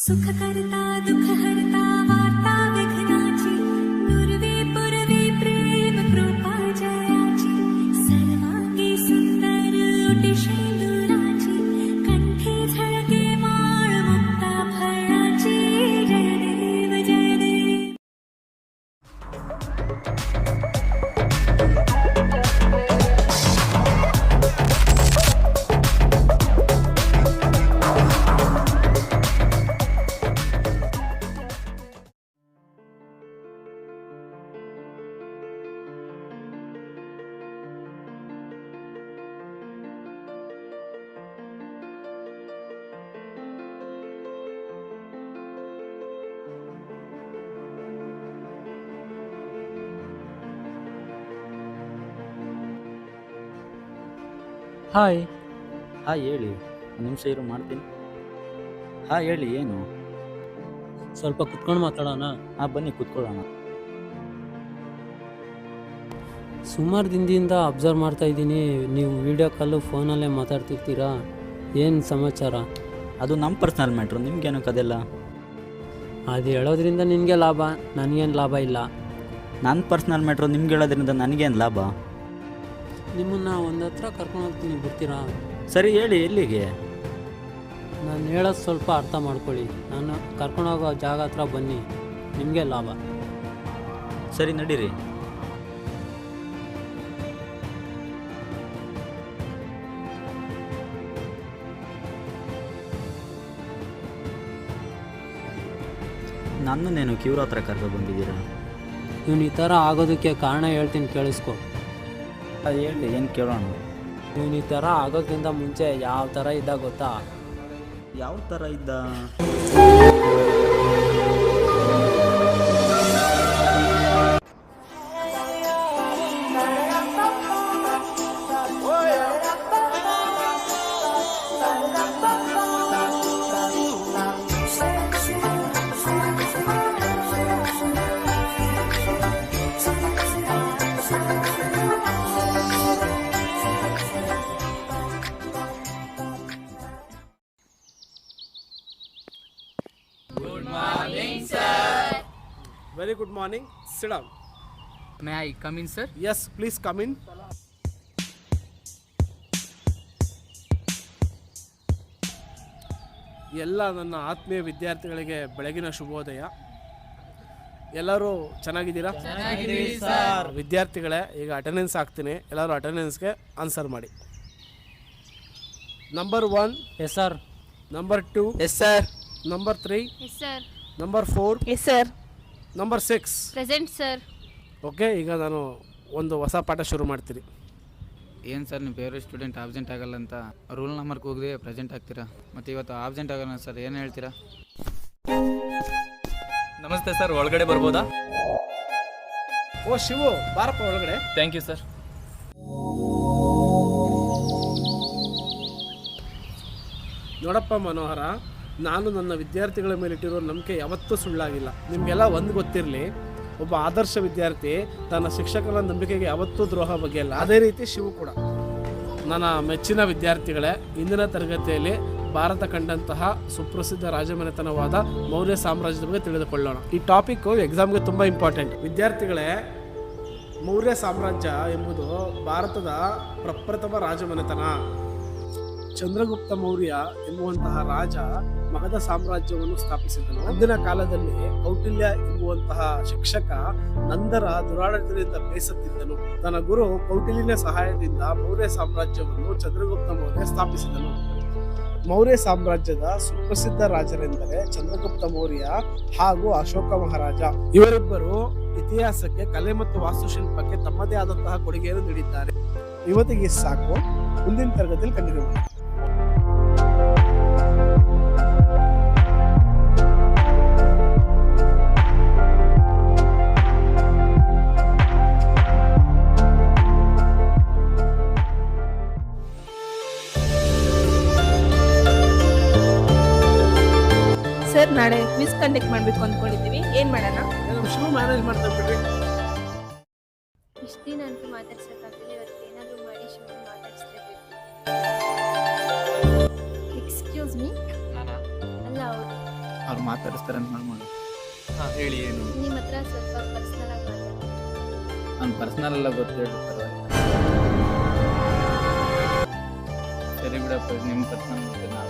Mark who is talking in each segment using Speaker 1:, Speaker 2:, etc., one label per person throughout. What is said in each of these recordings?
Speaker 1: सुख करता दुख हरता वार्ता विघ्नाची पूर्वे पूर्वे प्रेम कृपा जयाची सर्वांगी सुंदर उटिशेंदुराची कंठी झळके माळ मुक्ता फळाची जय देव जय देव.
Speaker 2: ಹಾಯ್.
Speaker 3: ಹೇಳಿ, ಒಂದು ನಿಮಿಷ ಇರು, ಮಾಡ್ತೀನಿ. ಹೇಳಿ, ಏನು?
Speaker 2: ಸ್ವಲ್ಪ ಕುತ್ಕೊಂಡು ಮಾತಾಡೋಣ.
Speaker 3: ಬನ್ನಿ ಕೂತ್ಕೊಳ್ಳೋಣ.
Speaker 2: ಸುಮಾರು ದಿನದಿಂದ ಅಬ್ಸರ್ವ್ ಮಾಡ್ತಾ ಇದ್ದೀನಿ, ನೀವು ವಿಡಿಯೋ ಕಾಲು ಫೋನಲ್ಲೇ ಮಾತಾಡ್ತಿರ್ತೀರಾ. ಏನು ಸಮಾಚಾರ?
Speaker 3: ಅದು ನಮ್ಮ ಪರ್ಸ್ನಲ್ ಮ್ಯಾಟ್ರು, ನಿಮ್ಗೇನಕ್ಕೆ ಅದೆಲ್ಲ?
Speaker 2: ಅದು ಹೇಳೋದ್ರಿಂದ ನಿನಗೆ ಲಾಭ, ನನಗೇನು ಲಾಭ ಇಲ್ಲ.
Speaker 3: ನನ್ನ ಪರ್ಸ್ನಲ್ ಮ್ಯಾಟ್ರು ನಿಮ್ಗೆ ಹೇಳೋದ್ರಿಂದ ನನಗೇನು ಲಾಭ?
Speaker 2: ನಿಮ್ಮನ್ನು ಒಂದು ಹತ್ರ ಕರ್ಕೊಂಡು ಹೋಗ್ತೀನಿ, ಬರ್ತೀರಾ?
Speaker 3: ಸರಿ, ಹೇಳಿ, ಎಲ್ಲಿಗೆ?
Speaker 2: ನಾನು ಹೇಳೋದು ಸ್ವಲ್ಪ ಅರ್ಥ ಮಾಡ್ಕೊಳ್ಳಿ. ನಾನು ಕರ್ಕೊಂಡೋಗೋ ಜಾಗ ಹತ್ರ ಬನ್ನಿ, ನಿಮಗೆ ಲಾಭ.
Speaker 3: ಸರಿ, ನಡೀರಿ. ನನ್ನನ್ನೇನು ಕಿವ್ರ ಹತ್ರ ಕರ್ಕೊಂಡು ಬಂದಿದ್ದೀರಾ?
Speaker 2: ಇವನು ಈ ಥರ ಆಗೋದಕ್ಕೆ ಕಾರಣ ಹೇಳ್ತೀನಿ, ಕೇಳಿಸ್ಕೊ.
Speaker 3: ಹೇಳಿ, ಏನು ಕೇಳೋಣ?
Speaker 2: ಇವನು ಈ ಥರ ಆಗೋಕ್ಕಿಂತ ಮುಂಚೆ ಯಾವ ಥರ ಇದ್ದ ಗೊತ್ತಾ?
Speaker 3: ಯಾವ ಥರ ಇದ್ದ?
Speaker 4: Very good morning. Sit down.
Speaker 5: May I come in, sir?
Speaker 4: Yes, please come in. ಎಲ್ಲ ನನ್ನ ಆತ್ಮೀಯ ವಿದ್ಯಾರ್ಥಿಗಳಿಗೆ ಬೆಳಗಿನ ಶುಭೋದಯ. ಎಲ್ಲರೂ ಚೆನ್ನಾಗಿದ್ದೀರಾ? ವಿದ್ಯಾರ್ಥಿಗಳೇ, ಈಗ ಅಟೆಂಡೆನ್ಸ್ ಹಾಕ್ತೀನಿ, ಎಲ್ಲರೂ ಅಟೆಂಡೆನ್ಸ್ಗೆ ಆನ್ಸರ್ ಮಾಡಿ. Number 1.
Speaker 2: Yes sir.
Speaker 4: Number 2.
Speaker 5: Yes, sir.
Speaker 4: Number 3.
Speaker 6: Yes, sir.
Speaker 4: Number 4.
Speaker 6: Yes, sir.
Speaker 4: Number 6.
Speaker 6: Present, sir.
Speaker 4: Okay, ಈಗ ನಾನು ಒಂದು ಹೊಸ ಪಾಠ ಶುರು ಮಾಡ್ತೀನಿ.
Speaker 5: ಏನು ಸರ್, ನಿಮ್ಮ ಫೇವ್ರೇಟ್ ಸ್ಟೂಡೆಂಟ್ ಆಬ್ಸೆಂಟ್ ಆಗಲ್ಲ ಅಂತ ರೂಲ್ ನಂಬರ್ಗೆ ಹೋಗದೆ ಪ್ರೆಸೆಂಟ್ ಆಗ್ತೀರಾ, ಮತ್ತು ಇವತ್ತು ಆಬ್ಸೆಂಟ್ ಆಗಲ್ಲ ಸರ್, ಏನು ಹೇಳ್ತೀರಾ?
Speaker 7: ನಮಸ್ತೆ ಸರ್, ಒಳಗಡೆ ಬರ್ಬೋದಾ?
Speaker 4: ಓ ಶಿವು, ಬಾರಪ್ಪ ಒಳಗಡೆ.
Speaker 7: Thank you sir.
Speaker 4: ನೋಡಪ್ಪ ಮನೋಹರ, ನಾನು ನನ್ನ ವಿದ್ಯಾರ್ಥಿಗಳ ಮೇಲೆ ಇಟ್ಟಿರೋ ನಂಬಿಕೆ ಯಾವತ್ತೂ ಸುಳ್ಳಾಗಿಲ್ಲ. ನಿಮಗೆಲ್ಲ ಒಂದು ಗೊತ್ತಿರಲಿ, ಒಬ್ಬ ಆದರ್ಶ ವಿದ್ಯಾರ್ಥಿ ತನ್ನ ಶಿಕ್ಷಕರ ನಂಬಿಕೆಗೆ ಯಾವತ್ತೂ ದ್ರೋಹ ಬಗೆಯಲ್ಲ. ಅದೇ ರೀತಿ ಶಿವು ಕೂಡ. ನನ್ನ ಮೆಚ್ಚಿನ ವಿದ್ಯಾರ್ಥಿಗಳೇ, ಇಂದಿನ ತರಗತಿಯಲ್ಲಿ ಭಾರತ ಕಂಡಂತಹ ಸುಪ್ರಸಿದ್ಧ ರಾಜಮನೆತನವಾದ ಮೌರ್ಯ ಸಾಮ್ರಾಜ್ಯದ ಬಗ್ಗೆ ತಿಳಿದುಕೊಳ್ಳೋಣ. ಈ ಟಾಪಿಕ್ಕು ಎಕ್ಸಾಮ್ಗೆ ತುಂಬ ಇಂಪಾರ್ಟೆಂಟ್. ವಿದ್ಯಾರ್ಥಿಗಳೇ, ಮೌರ್ಯ ಸಾಮ್ರಾಜ್ಯ ಎಂಬುದು ಭಾರತದ ಪ್ರಪ್ರಥಮ ರಾಜಮನೆತನ. ಚಂದ್ರಗುಪ್ತ ಮೌರ್ಯ ಎಂಬುವಂತಹ ರಾಜ ಮಗಧ ಸಾಮ್ರಾಜ್ಯವನ್ನು ಸ್ಥಾಪಿಸಿದನು. ಅಂದಿನ ಕಾಲದಲ್ಲಿ ಕೌಟಿಲ್ಯ ಎಂಬುವಂತಹ ಶಿಕ್ಷಕ ನಂದರ ದುರಾಡಳಿತದಿಂದ ಬೇಸತ್ತಿದ್ದನು. ತನ್ನ ಗುರು ಕೌಟಿಲ್ಯನ ಸಹಾಯದಿಂದ ಮೌರ್ಯ ಸಾಮ್ರಾಜ್ಯವನ್ನು ಚಂದ್ರಗುಪ್ತ ಮೌರ್ಯ ಸ್ಥಾಪಿಸಿದನು. ಮೌರ್ಯ ಸಾಮ್ರಾಜ್ಯದ ಸುಪ್ರಸಿದ್ಧ ರಾಜರೆಂದರೆ ಚಂದ್ರಗುಪ್ತ ಮೌರ್ಯ ಹಾಗೂ ಅಶೋಕ ಮಹಾರಾಜ. ಇವರಿಬ್ಬರು ಇತಿಹಾಸಕ್ಕೆ, ಕಲೆ ಮತ್ತು ವಾಸ್ತುಶಿಲ್ಪಕ್ಕೆ ತಮ್ಮದೇ ಆದಂತಹ ಕೊಡುಗೆಯನ್ನು ನೀಡಿದ್ದಾರೆ. ಇವತ್ತಿಗೆ ಸಾಕು, ಮುಂದಿನ ತರಗತಿಯಲ್ಲಿ ಕಂಟಿನ್ಯೂ ಮಾಡಿ.
Speaker 6: ಸರ್, ನಾಳೆ ಕ್ವಿಜ್ ಕಂಡಕ್ಟ್ ಮಾಡಬೇಕು ಅಂದ್ಕೊಂಡಿದ್ದೀವಿ, ಏನು ಮಾಡೋಣ?
Speaker 4: ಶಿವು ಮ್ಯಾನೇಜ್ ಮಾಡ್ತಾ ಬಿಡ್ರಿ.
Speaker 6: ಇಷ್ಟು ದಿನ ಅಂತೂ ಮಾತಾಡ್ಸೋಕ್ಕಾಗಲಿಲ್ಲ, ಇವತ್ತು ಏನಾದರೂ ಮಾಡಿ ಶಿವ ಮಾತಾಡಿಸ್ಲೇಬೇಕು. Excuse me. ಅಲ್ಲ, ಅವರು
Speaker 5: ಅವ್ರು ಮಾತಾಡಿಸ್ತಾರೆ ಅಂತ ಮಾಡ್ಬೋದು.
Speaker 7: ಹಾಂ ಹೇಳಿ ಏನು?
Speaker 6: ನಿಮ್ಮ ಹತ್ರ ಸ್ವಲ್ಪ ಪರ್ಸ್ನಲ್ ಆಗಿ
Speaker 5: ಅವ್ನು ಪರ್ಸ್ನಲ್ ಎಲ್ಲ ಗೊತ್ತಿಲ್ಲ ಪರವಾಗಿಲ್ಲ. ಸರಿ ಬಿಡಪ್ಪ, ನಿಮ್ಮ ಪರ್ಸ್ನಲ್ ಮತ್ತೆ ನಾವು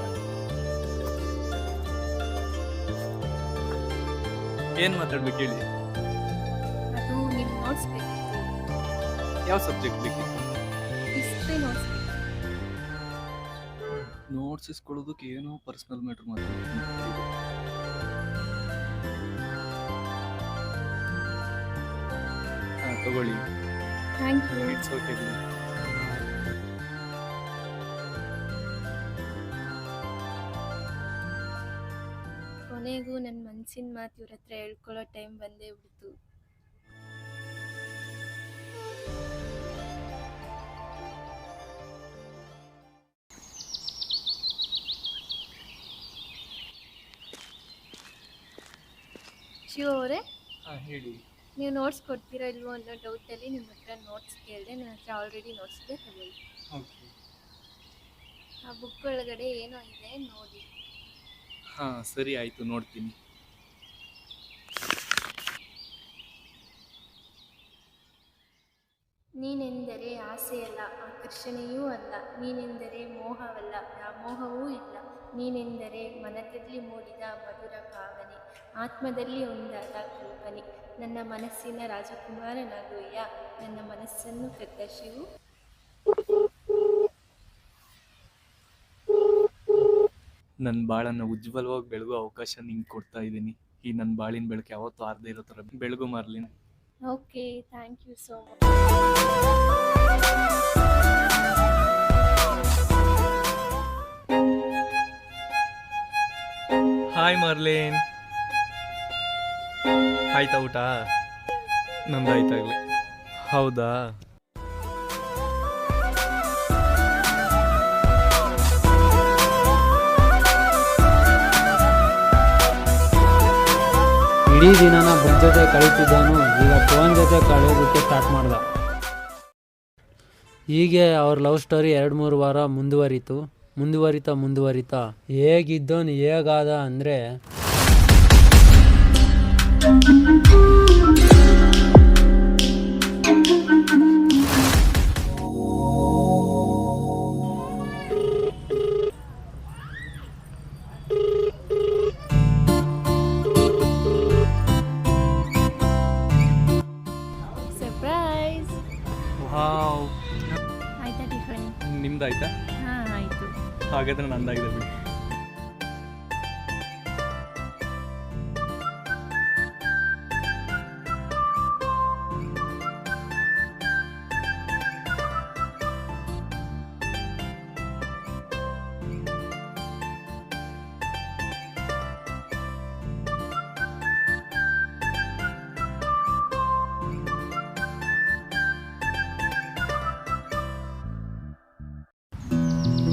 Speaker 7: ಏನು ಮಾತಾಡ್ಬೇಕು ಹೇಳಿ?
Speaker 6: ಅದು ನಿಮ್ಮ ನೋಟ್ಸ್ ಬೇಕಿತ್ತು,
Speaker 7: ಯಾವ ಸಬ್ಜೆಕ್ಟ್ ಬೇಕಿತ್ತು?
Speaker 6: History notes.
Speaker 7: ನೋಟ್ಸ್ ಇಸ್ಕೊಳ್ಳೋದಕ್ಕೆ ಏನೋ ಪರ್ಸ್ನಲ್ ಮ್ಯಾಟ್ರ್ ಮಾತಾಡ್ತೀನಿ. ಹಾಂ ತಗೊಳ್ಳಿ,
Speaker 6: ಥ್ಯಾಂಕ್ ಯು.
Speaker 7: It's okay.
Speaker 6: ಕೊನೆಗೂ ನನ್ನ ಮನಸ್ಸಿನ ಮಾತು ಇವ್ರ ಹತ್ರ ಹೇಳ್ಕೊಳ್ಳೋ ಟೈಮ್ ಬಂದೇ ಬಿಡ್ತು. ಶಿವ ಅವರೇ,
Speaker 7: ಹಾಂ ಹೇಳಿ.
Speaker 6: ನೀವು ನೋಟ್ಸ್ ಕೊಡ್ತೀರಾ ಇಲ್ವೋ ಅನ್ನೋ ಡೌಟಲ್ಲಿ ನಿಮ್ಮ ಹತ್ರ ನೋಟ್ಸ್ ಕೇಳಿದೆ. ನನ್ನ ಹತ್ರ ಆಲ್ರೆಡಿ ನೋಟ್ಸ್ ಇದೆ, ತಗೊಳ್ಳಿ.
Speaker 7: ಓಕೆ.
Speaker 6: ಆ ಬುಕ್ ಒಳಗಡೆ ಏನೋ ಇದೆ ನೋಡಿ.
Speaker 7: ಹಾಂ ಸರಿ ಆಯಿತು, ನೋಡ್ತೀನಿ.
Speaker 6: ನೀನೆಂದರೆ ಆಸೆಯಲ್ಲ, ಆಕರ್ಷಣೆಯೂ ಅಲ್ಲ. ನೀನೆಂದರೆ ಮೋಹವಲ್ಲ, ವ್ಯಾಮೋಹವೂ ಇಲ್ಲ. ನೀನೆಂದರೆ ಮನದಲ್ಲಿ ಮೂಡಿದ ಮಧುರ ಭಾವನೆ, ಆತ್ಮದಲ್ಲಿ ಒಂದಾದ ಕಲ್ಪನೆ. ನನ್ನ ಮನಸ್ಸಿನ ರಾಜಕುಮಾರನಾಗುವೆಯ, ನನ್ನ ಮನಸ್ಸನ್ನು ಕದ್ದ ಶಿವು.
Speaker 7: ನನ್ನ ಬಾಳನ್ನು ಉಜ್ವಲವಾಗಿ ಬೆಳಗೋ ಅವಕಾಶ ನಿಂಗೆ ಕೊಡ್ತಾ ಇದ್ದೀನಿ. ಈ ನನ್ನ ಬಾಳಿನ ಬೆಳಕು ಯಾವತ್ತೂ ಆರದೇ ಇರೋ ಥರ ಬೆಳಗು Marlin.
Speaker 6: Okay, thank you so much.
Speaker 7: Hi Marlin. ಆಯ್ತಾ ಊಟ? ನಂದಾಯ್ತಾಗಲಿ. ಹೌದಾ?
Speaker 2: ಇಡೀ ದಿನನ ಬುಕ್ ಜೊತೆ ಕಳೀತಿದ್ದಾನು, ಈಗ ಫೋನ್ ಜೊತೆ ಕಳೆಯೋದಕ್ಕೆ ಸ್ಟಾರ್ಟ್ ಮಾಡ್ದ. ಹೀಗೆ ಅವ್ರ ಲವ್ ಸ್ಟೋರಿ 2-3 ವಾರ ಮುಂದುವರಿತಾ ಹೇಗಿದ್ದೋನು ಹೇಗಾದ ಅಂದರೆ,
Speaker 6: ಸರ್ಪ್ರೈಸ್.
Speaker 7: ವಾವ್,
Speaker 6: ಆಯ್ತಾ ಟಿಫನ್?
Speaker 7: ನಿಮ್ದಾಯ್ತಾ?
Speaker 6: ಹಾಂ ಆಯಿತು.
Speaker 7: ಹಾಗಾದ್ರೆ ನಂದಾಗಿದೆ ಬಿಡಿ.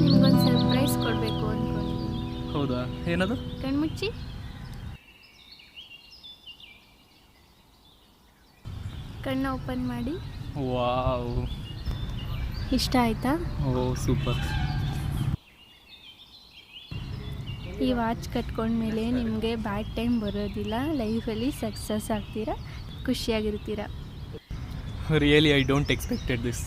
Speaker 6: ನಿಮ್ಗೊಂದು ಸರ್ಪ್ರೈಸ್ ಕೊಡಬೇಕು ಅಂದ್ಕೊಂಡಿದ್ದೀನಿ.
Speaker 7: ಹೌದಾ? ಏನದು?
Speaker 6: ಕಣ್ಮುಚ್ಚಿ. ಕಣ್ಣ ಓಪನ್ ಮಾಡಿ.
Speaker 7: ವಾವ್,
Speaker 6: ಇಷ್ಟ ಆಯ್ತಾ?
Speaker 7: ಓ ಸೂಪರ್.
Speaker 6: ಈ ವಾಚ್ ಕಟ್ಕೊಂಡ್ಮೇಲೆ ನಿಮಗೆ ಬ್ಯಾಡ್ ಟೈಮ್ ಬರೋದಿಲ್ಲ, ಲೈಫಲ್ಲಿ ಸಕ್ಸಸ್ ಆಗ್ತೀರಾ, ಖುಷಿಯಾಗಿರ್ತೀರ.
Speaker 7: Really I don't expected this.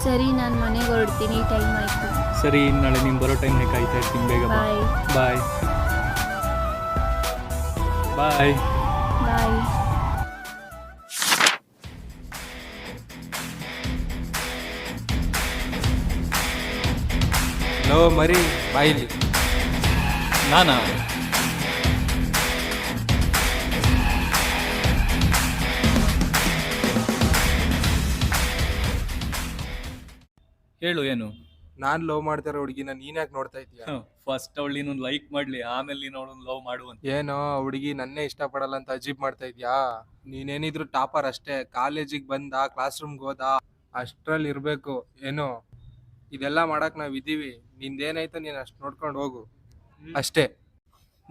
Speaker 6: ಸರಿ, ನಾನು ಮನೆಗೆ ಹೊರಡ್ತೀನಿ, ಟೈಮ್ ಆಯಿತು.
Speaker 7: ಸರಿ, ನಾಳೆ ನೀನು ಬರೋ ಟೈಮ್ನೇ ಕಾಯ್ತಾ ಇರ್ತೀನಿ. ಬೇಗ ಬಾ.
Speaker 6: ಬಾಯ್
Speaker 7: ಬಾಯ್ ಬಾಯ್.
Speaker 6: ಬಾಯ್.
Speaker 8: ಲೋ ಮರಿ ಬಾಯಿಲಿ.
Speaker 7: ನಾನಾ? ಹೇಳು ಏನು?
Speaker 8: ನಾನ್ ಲವ್ ಮಾಡ್ತಾರೋ ಹುಡುಗಿನ ನೀನ್ ಯಾಕೆ ನೋಡ್ತಾ ಇದೀಯ?
Speaker 7: ಫಸ್ಟ್ ಅವಳು ನೀನು ಲೈಕ್ ಮಾಡ್ಲಿ, ಆಮೇಲೆ ನೀನು ಅವಳನ್ನ ಲವ್ ಮಾಡುವಂತ.
Speaker 8: ಏನೋ ಹುಡುಗಿ ನನ್ನೇ ಇಷ್ಟಪಡಲ್ಲ ಅಂತ ಅಜೀಬ್ ಮಾಡ್ತಾ ಇದ್ಯಾ? ನೀನೇನಿದ್ರು ಟಾಪರ್ ಅಷ್ಟೇ. ಕಾಲೇಜಿಗೆ ಬಂದ, ಕ್ಲಾಸ್ ರೂಮ್ಗೆ ಹೋದ, ಅಷ್ಟ್ರಲ್ಲಿ ಇರ್ಬೇಕು. ಏನೋ ಇದೆಲ್ಲ ಮಾಡಕ್ ನಾವ್ ಇದೀವಿ. ನಿಂದೇನಾಯ್ತು ನೀನ್ ಅಷ್ಟ್ ನೋಡ್ಕೊಂಡು ಹೋಗು ಅಷ್ಟೇ.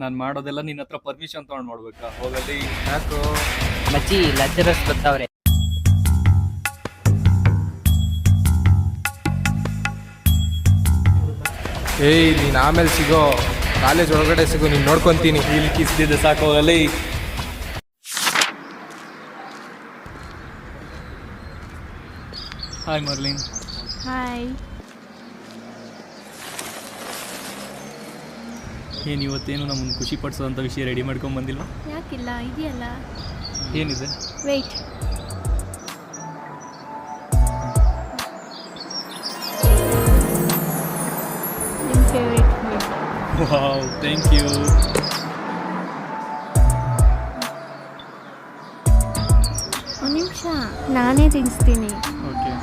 Speaker 7: ನಾನು ಮಾಡೋದೆಲ್ಲ ನಿನ್ನ ಹತ್ರ ಪರ್ಮಿಷನ್ ತಗೊಂಡ್ ಮಾಡ್ಬೇಕಾ? ಹೋಗಲ್ಲಿ.
Speaker 8: ಯಾಕೋ
Speaker 9: ಮಚ್ಚಿ ಲಜ್ಜರಸ್ ಬರ್ತಾವ್ರೆ.
Speaker 8: ಏಯ್ ನೀನ್ ಆಮೇಲೆ ಸಿಗೋ, ಕಾಲೇಜ್ ಒಳಗಡೆ ಸಿಗೋ, ನೀನ್ ನೋಡ್ಕೊಂತೀನಿ.
Speaker 7: ಇಲ್ಲಿ ಕಿಸ್ದಿದ್ದೆ ಸಾಕು, ಹೋಗಲ್ಲಿ. Hi Merlion.
Speaker 6: ಹಾಯ್.
Speaker 7: ಏನು ಇವತ್ತೇನು ನಮ್ಮನ್ನು ಖುಷಿ ಪಡಿಸೋಂಥ ವಿಷಯ ರೆಡಿ ಮಾಡ್ಕೊಂಡು ಬಂದಿಲ್ವಾ?
Speaker 6: ಯಾಕಿಲ್ಲ, ಇದೆಯಲ್ಲ.
Speaker 7: ಏನಿದೆ?
Speaker 6: ವೆಯ್ಟ್. ನಿಮ್ಮ favourite food.
Speaker 7: Wow, thank you.
Speaker 6: ಒಂದು ನಿಮಿಷ, ನಾನೇ ತಿನ್ನಿಸ್ತೀನಿ.
Speaker 7: ಓಕೆ.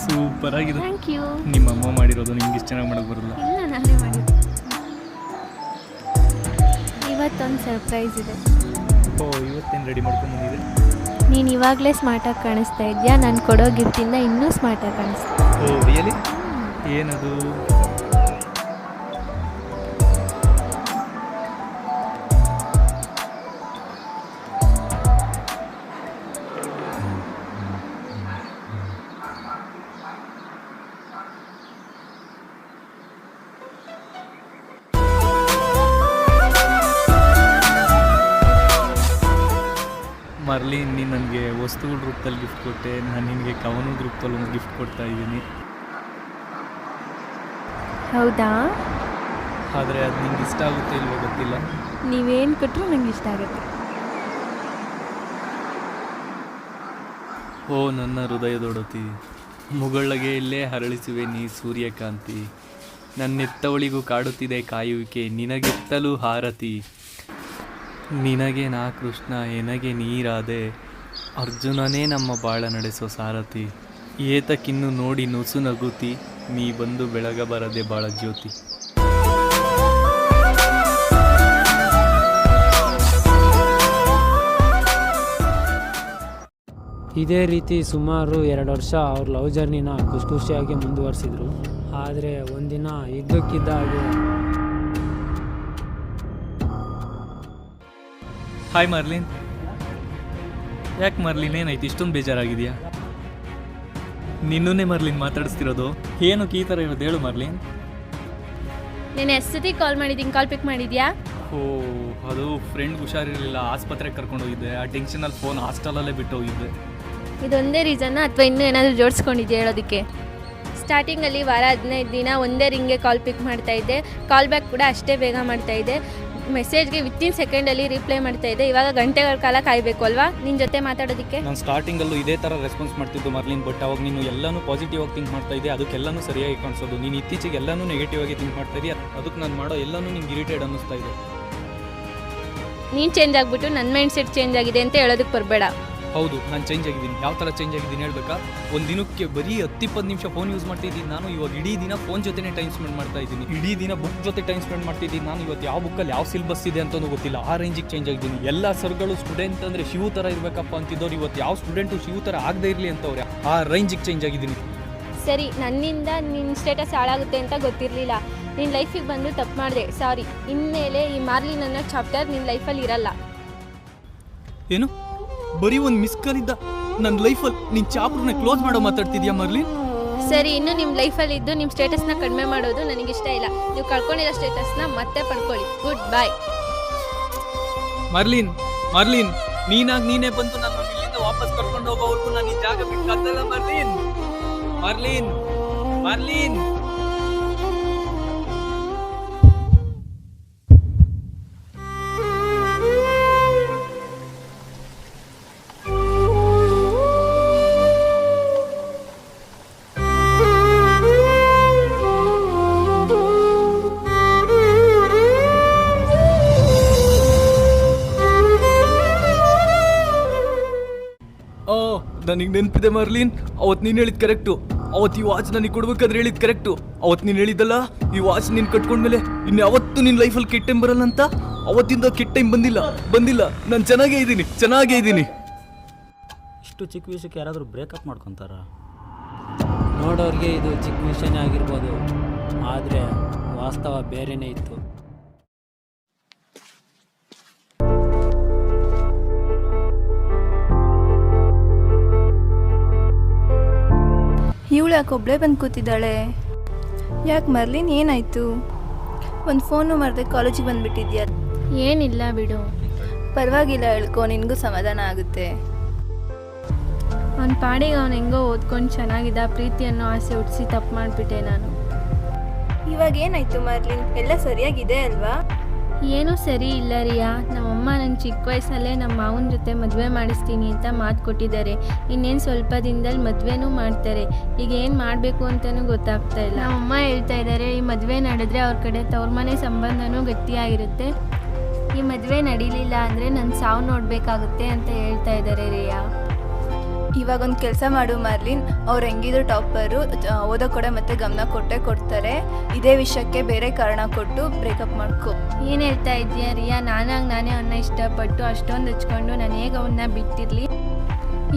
Speaker 7: ಸೂಪರ್ ಆಗಿದೆ.
Speaker 6: Thank you.
Speaker 7: ನಿಮ್ಮ ಅಮ್ಮ ಮಾಡಿರೋದು ನಿಮ್ಗೆ ಇಷ್ಟು ಚೆನ್ನಾಗಿ ಮಾಡೋದು ಬರಲ್ಲ.
Speaker 6: ಇಲ್ಲ, ನಾನೇ ಮಾಡಿದ್ದು. ಇವತ್ತೊಂದು ಸರ್ಪ್ರೈಸ್ ಇದೆ.
Speaker 7: ಓ, ಇವತ್ತೇನು ರೆಡಿ ಮಾಡ್ಕೊಂಡು ಬಂದಿದೆ?
Speaker 6: ನೀನು ಇವಾಗಲೇ ಸ್ಮಾರ್ಟಾಗಿ ಕಾಣಿಸ್ತಾ ಇದೆಯಾ. ನಾನು ಕೊಡೋ ಗಿಫ್ಟಿಂದ ಇನ್ನೂ ಸ್ಮಾರ್ಟಾಗಿ ಕಾಣಿಸ್ತಾ.
Speaker 7: Oh really? ಏನದು? ಮರ್ಲಿನ್, ನೀನು ನನಗೆ ವಸ್ತುಗಳ ರೂಪದಲ್ಲಿ ಗಿಫ್ಟ್ ಕೊಟ್ಟೆ, ನಾನು ನಿನಗೆ ಕವನದ ರೂಪದಲ್ಲಿ ಒಂದು ಗಿಫ್ಟ್ ಕೊಡ್ತಾ ಇದ್ದೀನಿ.
Speaker 6: ಹೌದಾ?
Speaker 7: ಆದರೆ ಅದು ನಿಂಗೆ ಇಷ್ಟ ಆಗುತ್ತೆ ಇಲ್ವೋ ಗೊತ್ತಿಲ್ಲ.
Speaker 6: ನೀವೇನು ಕೊಟ್ಟರು ನಂಗೆ ಇಷ್ಟ ಆಗುತ್ತೆ.
Speaker 7: ಓ ನನ್ನ ಹೃದಯದೊಡತಿ, ಮುಗಳಗೆ ಇಲ್ಲೇ ಹರಳಿಸುವೆ ನೀ ಸೂರ್ಯಕಾಂತಿ. ನನ್ನೆತ್ತವಳಿಗೂ ಕಾಡುತ್ತಿದೆ ಕಾಯುವಿಕೆ, ನಿನಗೆತ್ತಲು ಹಾರತಿ. ನಿನಗೆ ನಾ ಕೃಷ್ಣ, ಎನಗೆ ನೀರಾದೆ, ಅರ್ಜುನನೇ ನಮ್ಮ ಬಾಳ ನಡೆಸೋ ಸಾರಥಿ. ಏತಕ್ಕಿನ್ನು ನೋಡಿ ನುಸು ನಗುತಿ, ನೀ ಬಂದು ಬೆಳಗಬರದೆ ಬಾಳ ಜ್ಯೋತಿ.
Speaker 2: ಇದೇ ರೀತಿ ಸುಮಾರು 2 ವರ್ಷ ಅವ್ರ ಲವ್ ಜರ್ನಿನ ಖುಷಿಯಾಗಿ ಮುಂದುವರಿಸಿದ್ರು. ಆದರೆ ಒಂದಿನ ಇದ್ದಕ್ಕಿದ್ದ ಹಾಗೆ
Speaker 7: ಹಾಯ್ ಮರ್ಲಿನ್. ಯಾಕೆ ಮರ್ಲಿನ್, ಏನಾಯ್ತು ಇಷ್ಟೊಂದು ಬೇಜಾರಾಗಿದೆಯಾ? ನಿನ್ನನ್ನೇ ಮರ್ಲಿನ್ ಮಾತಾಡಿಸ್ತಿರೋದು. ಏನಕ್ಕೆ ಈ ಥರ ಇರೋದು ಹೇಳು ಮರ್ಲಿನ್.
Speaker 6: ನೀನು ಎಷ್ಟು ಸತಿ ಕಾಲ್ ಮಾಡಿದ್ದೀನಿ, ಕಾಲ್ ಪಿಕ್ ಮಾಡಿದ್ಯಾ?
Speaker 7: ಓ, ಅದು ಫ್ರೆಂಡ್ ಹುಷಾರಿರಲಿಲ್ಲ, ಆಸ್ಪತ್ರೆಗೆ ಕರ್ಕೊಂಡೋಗಿದ್ದೆ. ಆ ಟೆನ್ಷನಲ್ಲಿ ಫೋನ್ ಹಾಸ್ಟೆಲಲ್ಲೇ ಬಿಟ್ಟು ಹೋಗಿದ್ದೆ.
Speaker 6: ಇದೊಂದೇ ರೀಸನ್ನ ಅಥವಾ ಇನ್ನೂ ಏನಾದರೂ ಜೋಡಿಸ್ಕೊಂಡಿದ್ಯಾ ಹೇಳೋದಕ್ಕೆ? ಸ್ಟಾರ್ಟಿಂಗಲ್ಲಿ ವಾರ 15 ದಿನ ಒಂದೇ ರಿಂಗ್ಗೆ ಕಾಲ್ ಪಿಕ್ ಮಾಡ್ತಾಯಿದ್ದೆ, ಕಾಲ್ ಬ್ಯಾಕ್ ಕೂಡ ಅಷ್ಟೇ ಬೇಗ ಮಾಡ್ತಾಯಿದ್ದೆ, ಮೆಸೇಜ್ಗೆ ವಿತಿನ್ ಸೆಕೆಂಡಲ್ಲಿ ರಿಪ್ಲೈ ಮಾಡ್ತಾಯಿದ್ದೆ. ಇವಾಗ ಗಂಟೆಗಳ ಕಾಲ ಕಾಯಬೇಕು ಅಲ್ವಾ ನಿನ್ನ ಜೊತೆ ಮಾತಾಡೋದಕ್ಕೆ?
Speaker 7: ನಾನು ಸ್ಟಾರ್ಟಿಂಗಲ್ಲೂ ಇದೇ ಥರ ರೆಸ್ಪಾನ್ಸ್ ಮಾಡ್ತಿದ್ದು ಮರ್ಲಿನ್, ಬಟ್ ಅವಾಗ ನೀನು ಎಲ್ಲನೂ ಪಾಸಿಟಿವ್ ಆಗಿ ಥಿಂಕ್ ಮಾಡ್ತಾ ಇದ್ದೆ, ಅದಕ್ಕೆಲ್ಲನೂ ಸರಿಯಾಗಿ ಕಾಣಿಸೋದು. ನೀನು ಇತ್ತೀಚೆಗೆ ಎಲ್ಲನೂ ನೆಗೆಟಿವ್ ಆಗಿ ಥಿಂಕ್ ಮಾಡ್ತಾ ಇದೆಯಾ, ಅದಕ್ಕೆ ನಾನು ಮಾಡೋ ಎಲ್ಲನೂ ನಿಂಗೆ ಇರಿಟೇಟ್ ಅನ್ನಿಸ್ತಾ ಇದೆ.
Speaker 6: ನೀನು ಚೇಂಜ್ ಆಗಿಬಿಟ್ಟು ನನ್ನ ಮೈಂಡ್ ಸೆಟ್ ಚೇಂಜ್ ಆಗಿದೆ ಅಂತ ಹೇಳೋದಕ್ಕೆ ಬರಬೇಡ.
Speaker 7: ಹೌದು, ನಾನು ಚೇಂಜ್ ಆಗಿದ್ದೀನಿ. ಯಾವ ಥರ ಚೇಂಜ್ ಆಗಿದ್ದೀನಿ ಹೇಳ್ಬೇಕಾ? ಒಂದು ದಿನಕ್ಕೆ ಬರೀ 10-20 ನಿಮಿಷ ಫೋನ್ ಯೂಸ್ ಮಾಡ್ತಿದ್ದೀನಿ ನಾನು. ಇವಾಗ ಇಡೀ ದಿನ ಫೋನ್ ಜೊತೆನೇ ಟೈಮ್ ಸ್ಪೆಂಡ್ ಮಾಡ್ತಾ ಇದ್ದೀನಿ. ಇಡೀ ದಿನ ಬುಕ್ ಜೊತೆ ಟೈಮ್ ಸ್ಪೆಂಡ್ ಮಾಡ್ತಿದ್ದೀನಿ ನಾನು. ಇವತ್ತು ಯಾವ ಬುಕ್ಕಲ್ಲಿ ಯಾವ ಸಿಲೆಬಸ್ ಇದೆ ಅಂತಲೂ ಗೊತ್ತಿಲ್ಲ, ಆ ರೇಂಜಿಗೆ ಚೇಂಜ್ ಆಗಿದ್ದೀನಿ. ಎಲ್ಲ ಸರ್ಗಳು ಸ್ಟೂಡೆಂಟ್ ಅಂದರೆ ಶಿವ ಥರ ಇರಬೇಕಪ್ಪ ಅಂತಿದ್ದವ್ರು ಇವತ್ತು ಯಾವ ಸ್ಟೂಡೆಂಟು ಶಿವ ಥರ ಆಗದೇ ಇರಲಿ ಅಂತವ್ರೆ, ಆ ರೇಂಜಿಗೆ ಚೇಂಜ್ ಆಗಿದ್ದೀನಿ.
Speaker 6: ಸರಿ, ನನ್ನಿಂದ ನಿನ್ನ ಸ್ಟೇಟಸ್ ಹಾಳಾಗುತ್ತೆ ಅಂತ ಗೊತ್ತಿರಲಿಲ್ಲ. ನಿನ್ನ ಲೈಫಿಗೆ ಬಂದು ತಪ್ಪು ಮಾಡಿದೆ, ಸಾರಿ. ಇನ್ಮೇಲೆ ಈ ಮಾರ್ಲಿನ್ ಅನ್ನೋ ಚಾಪ್ಟರ್ ನಿನ್ನ ಲೈಫಲ್ಲಿ ಇರಲ್ಲ.
Speaker 7: ಏನು ಬರೀ ಒಂದು ಮಿಸ್ ಕಾಲ್ ಇದ್ದ ನನ್ನ ಲೈಫಲ್ಲಿ ನಿನ್ನ ಚಾಪ್ಟರ್ನ ಕ್ಲೋಸ್ ಮಾಡೋ ಮಾತಾಡ್ತಿದ್ಯಾ ಮರ್ಲಿನ್?
Speaker 6: ಸರಿ, ಇನ್ನು ನಿಮ್ಮ ಲೈಫಲ್ಲಿ ಇದ್ದು ನಿಮ್ಮ ಸ್ಟೇಟಸ್ನ ಕಡಿಮೆ ಮಾಡೋದು ನನಗಿಷ್ಟ ಇಲ್ಲ. ನೀವು ಕಳ್ಕೊಂಡಿರೋ ಸ್ಟೇಟಸ್ನ ಮತ್ತೆ ಪಡ್ಕೊಳ್ಳಿ. ಗುಡ್ ಬಾಯ್.
Speaker 7: ಮರ್ಲಿನ್, ಮರ್ಲಿನ್, ನೀನಾಗಿ ನೀನೇ ಬಂದು ನನ್ನ ಇಲ್ಲಿಂದ ವಾಪಸ್ ಕರ್ಕೊಂಡು ಹೋಗೋವರೆಗೂ ನಾನು ಈ ಜಾಗ ಬಿಟ್ಟಾಗಲ್ಲ ಮರ್ಲಿನ್. Merlion, Merlion. ನನಗೆ ನೆನಪಿದೆ ಮಾರ್ಲಿನ್, ಅವತ್ತು ನೀನು ಹೇಳಿದ್ ಕರೆಕ್ಟು. ಅವತ್ತು ಈ ವಾಚ್ ನನಗೆ ಕೊಡ್ಬೇಕಾದ್ರೆ ಹೇಳಿದ್ ಕರೆಕ್ಟು. ಅವತ್ತು ನೀನು ಹೇಳಿದ್ದಲ್ಲ, ಈ ವಾಚ್ ನೀನು ಕಟ್ಕೊಂಡ್ಮೇಲೆ ಇನ್ನು ಯಾವತ್ತೂ ನಿನ್ನ ಲೈಫಲ್ಲಿ ಕೆಟ್ಟ ಟೈಮ್ ಬರಲ್ಲ ಅಂತ. ಅವತ್ತಿಂದ ಕೆಟ್ಟ ಟೈಮ್ ಬಂದಿಲ್ಲ. ನಾನು ಚೆನ್ನಾಗೇ ಇದ್ದೀನಿ.
Speaker 3: ಇಷ್ಟು ಚಿಕ್ಕ ವಿಷಯಕ್ಕೆ ಯಾರಾದರೂ ಬ್ರೇಕಪ್ ಮಾಡ್ಕೊತಾರ?
Speaker 2: ನೋಡೋರಿಗೆ ಇದು ಚಿಕ್ಕ ವಿಷಯನೇ ಆಗಿರ್ಬೋದು, ಆದರೆ ವಾಸ್ತವ ಬೇರೆನೇ ಇತ್ತು.
Speaker 10: ಇವಳು ಯಾಕೆ ಒಬ್ಬಳೇ ಬಂದು ಕೂತಿದ್ದಾಳೆ? ಯಾಕೆ ಮರ್ಲಿನ್, ಏನಾಯಿತು? ಒಂದು ಫೋನು ಮಾಡಿದೆ ಕಾಲೇಜಿಗೆ ಬಂದುಬಿಟ್ಟಿದ್ಯಾ?
Speaker 6: ಏನಿಲ್ಲ ಬಿಡು.
Speaker 10: ಪರವಾಗಿಲ್ಲ, ಹೇಳ್ಕೊ, ನಿನಗೂ ಸಮಾಧಾನ ಆಗುತ್ತೆ.
Speaker 6: ಅವ್ನ ಪಾಡಿಗೆ ಅವ್ನು ಹೆಂಗೋ ಓದ್ಕೊಂಡು ಚೆನ್ನಾಗಿದ್ದ, ಪ್ರೀತಿ ಅನ್ನೋ ಆಸೆ ಹುಟ್ಟಿಸಿ ತಪ್ಪು ಮಾಡಿಬಿಟ್ಟೆ ನಾನು.
Speaker 10: ಇವಾಗ ಏನಾಯಿತು ಮರ್ಲಿನ್? ಎಲ್ಲ ಸರಿಯಾಗಿದೆ ಅಲ್ವಾ?
Speaker 6: ಏನೂ ಸರಿ ಇಲ್ಲ ರಿಯಾ. ನಮ್ಮಮ್ಮ ನನ್ನ ಚಿಕ್ಕ ವಯಸ್ಸಲ್ಲೇ ನಮ್ಮ ಮಾವನ ಜೊತೆ ಮದುವೆ ಮಾಡಿಸ್ತೀನಿ ಅಂತ ಮಾತು ಕೊಟ್ಟಿದ್ದಾರೆ. ಇನ್ನೇನು ಸ್ವಲ್ಪ ದಿನದಲ್ಲಿ ಮದುವೆನೂ ಮಾಡ್ತಾರೆ. ಈಗ ಏನು ಮಾಡಬೇಕು ಅಂತಲೂ ಗೊತ್ತಾಗ್ತಾ ಇಲ್ಲ. ನಮ್ಮಮ್ಮ ಹೇಳ್ತಾ ಇದ್ದಾರೆ, ಈ ಮದುವೆ ನಡೆದ್ರೆ ಅವ್ರ ಕಡೆ ತವ್ರ ಮನೆ ಸಂಬಂಧನೂ ಗಟ್ಟಿಯಾಗಿರುತ್ತೆ. ಈ ಮದುವೆ ನಡೀಲಿಲ್ಲ ಅಂದರೆ ನನ್ನ ಸಾವು ನೋಡಬೇಕಾಗುತ್ತೆ ಅಂತ ಹೇಳ್ತಾ ಇದ್ದಾರೆ ರಿಯಾ.
Speaker 10: ಇವಾಗ ಒಂದು ಕೆಲಸ ಮಾಡು ಮರ್ಲಿನ್, ಅವ್ರು ಹೆಂಗಿದ್ರು ಟಾಪರು, ಓದೋ ಕಡೆ ಮತ್ತೆ ಗಮನ ಕೊಡ್ತಾರೆ. ಇದೇ ವಿಷಯಕ್ಕೆ ಬೇರೆ ಕಾರಣ ಕೊಟ್ಟು ಬ್ರೇಕಪ್ ಮಾಡ್ಕೊ.
Speaker 6: ಏನು ಹೇಳ್ತಾ ಇದೆಯಾ ರಿಯಾ? ನಾನೇ ಅವನ್ನ ಇಷ್ಟಪಟ್ಟು ಅಷ್ಟೊಂದು ಹಚ್ಕೊಂಡು ನಾನು ಹೇಗೆ ಅವನ್ನ ಬಿಟ್ಟಿರಲಿ?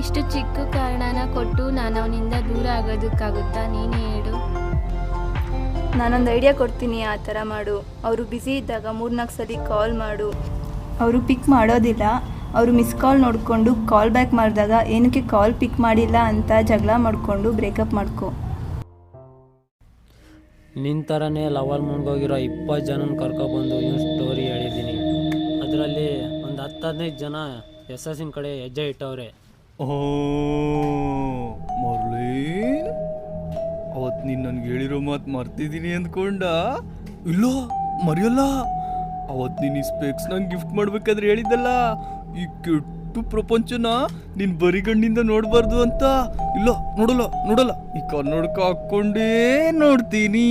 Speaker 6: ಇಷ್ಟು ಚಿಕ್ಕ ಕಾರಣನ ಕೊಟ್ಟು ನಾನು ಅವನಿಂದ ದೂರ ಆಗೋದಕ್ಕಾಗುತ್ತಾ? ನೀನೇ ಹೇಳು.
Speaker 10: ನಾನೊಂದು ಐಡಿಯಾ ಕೊಡ್ತೀನಿ, ಆ ಥರ ಮಾಡು. ಅವರು ಬ್ಯುಸಿ ಇದ್ದಾಗ 3-4 ಸಲ ಕಾಲ್ ಮಾಡು. ಅವರು ಪಿಕ್ ಮಾಡೋದಿಲ್ಲ. ಅವರು ಮಿಸ್ ಕಾಲ್ ನೋಡಿಕೊಂಡು ಕಾಲ್ ಬ್ಯಾಕ್ ಮಾಡಿದಾಗ ಏನಕ್ಕೆ ಕಾಲ್ ಪಿಕ್ ಮಾಡಿಲ್ಲ ಅಂತ ಜಗಳ ಮಾಡಿಕೊಂಡು ಬ್ರೇಕಪ್ ಮಾಡ್ಕೊ.
Speaker 2: ನಿನ್ನ ಥರನೇ ಲವಲ್ ಮುಂಗೋಗಿರೋ 20 ಜನನ ಕರ್ಕೊಬಂದು ಇವ್ನು ಸ್ಟೋರಿ ಹೇಳಿದ್ದೀನಿ. ಅದರಲ್ಲಿ ಒಂದು 10-15 ಜನ ಯಶಸ್ಸಿನ ಕಡೆ ಹೆಜ್ಜೆ ಇಟ್ಟವ್ರೆ.
Speaker 7: ಮಾರ್ಲಿನ್, ಅವತ್ತು ನೀನು ನನಗೆ ಹೇಳಿರೋ ಮಾತು ಮರ್ತಿದ್ದೀನಿ ಅಂದ್ಕೊಂಡ? ಇಲ್ಲ, ಮರೆಯಲ್ಲ. ಅವತ್ತು ನೀನು ಈ ಸ್ಪೆಕ್ಸ್ ನಂಗೆ ಗಿಫ್ಟ್ ಮಾಡ್ಬೇಕಾದ್ರೆ ಹೇಳಿದ್ದಲ್ಲ, ಈ ಕೆಟ್ಟು ಪ್ರಪಂಚನ ನೀನು ಬರಿಗಣ್ಣಿಂದ ನೋಡಬಾರ್ದು ಅಂತ. ಇಲ್ಲ, ನೋಡಲ್ಲ, ಈ ಕನ್ನಡಕ ಹಾಕ್ಕೊಂಡೇ ನೋಡ್ತೀನಿ.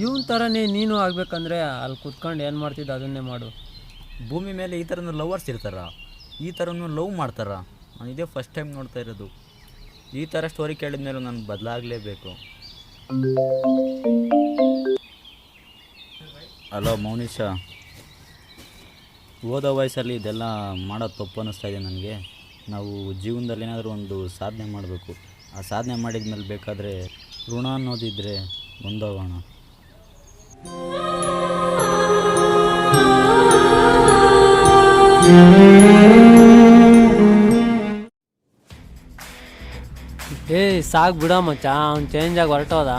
Speaker 2: ಇವನ್ ಥರನೇ ನೀನು ಆಗ್ಬೇಕಂದ್ರೆ ಅಲ್ಲಿ ಕುತ್ಕೊಂಡು ಏನು ಮಾಡ್ತಿದ್ದ ಅದನ್ನೇ ಮಾಡು.
Speaker 3: ಭೂಮಿ ಮೇಲೆ ಈ ಥರನೂ ಲವರ್ಸ್ ಇರ್ತಾರ? ಈ ಥರನೂ ಲವ್ ಮಾಡ್ತಾರ? ನಾನು ಇದೇ ಫಸ್ಟ್ ಟೈಮ್ ನೋಡ್ತಾ ಇರೋದು. ಈ ಥರ ಸ್ಟೋರಿ ಕೇಳಿದ ಮೇಲೆ ನಾನು ಬದಲಾಗಲೇಬೇಕು. ಹಲೋ ಮೌನಿಷಾ, ಓದೋ ವಯಸ್ಸಲ್ಲಿ ಇದೆಲ್ಲ ಮಾಡೋದು ತಪ್ಪು ಅನ್ನಿಸ್ತಾ ಇದೆ ನನಗೆ. ನಾವು ಜೀವನದಲ್ಲಿ ಏನಾದರೂ ಒಂದು ಸಾಧನೆ ಮಾಡಬೇಕು. ಆ ಸಾಧನೆ ಮಾಡಿದ ಮೇಲೆ ಬೇಕಾದರೆ ಋಣ ಅನ್ನೋದಿದ್ದರೆ ಮುಂದೋಗೋಣ.
Speaker 2: ಸಾಕು ಬಿಡ ಮಚ್ಚ, ಅವ್ನು ಚೇಂಜ್ ಆಗಿ ಹೊರಟೋದ.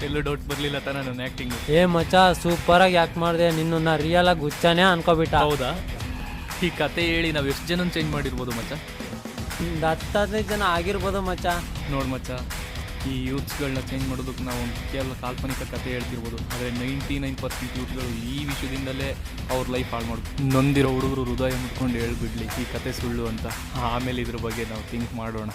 Speaker 7: ಎಲ್ಲೂ ಡೌಟ್ ಬರಲಿಲ್ಲ ತಾನ ನನ್ನ ಆ್ಯಕ್ಟಿಂಗು?
Speaker 2: ಮಚ್ಚ, ಸೂಪರಾಗಿ ಯಾಕೆ ಮಾಡಿದೆ. ನಿನ್ನ ರಿಯಲ್ ಆಗಿ ಹುಚ್ಚಾನೆ ಅನ್ಕೋಬಿಟ್ಟ.
Speaker 7: ಹೌದಾ? ಈ ಕತೆ ಹೇಳಿ ನಾವು ಎಷ್ಟು ಜನ ಚೇಂಜ್ ಮಾಡಿರ್ಬೋದು ಮಚ್ಚ?
Speaker 2: ಒಂದು 10-15 ಜನ ಆಗಿರ್ಬೋದು ಮಚ್ಚ.
Speaker 7: ನೋಡಿ ಮಚ್ಚ, ಈ ಯೂತ್ಸ್ಗಳನ್ನ ಚೇಂಜ್ ಮಾಡೋದಕ್ಕೆ ನಾವು ಒಂದು ಕೇವಲ ಕಾಲ್ಪನಿಕ ಕತೆ ಹೇಳ್ತಿರ್ಬೋದು, ಆದರೆ 99% ಯೂತ್ಗಳು ಈ ವಿಷಯದಿಂದಲೇ ಅವ್ರ ಲೈಫ್ ಹಾಳು ಮಾಡ್ಬೋದು. ನೊಂದಿರೋ ಹುಡುಗರು ಹೃದಯ ಮುಟ್ಕೊಂಡು ಹೇಳ್ಬಿಡ್ಲಿ ಈ ಕತೆ ಸುಳ್ಳು ಅಂತ. ಆಮೇಲೆ ಇದ್ರ ಬಗ್ಗೆ ನಾವು ಥಿಂಕ್ ಮಾಡೋಣ.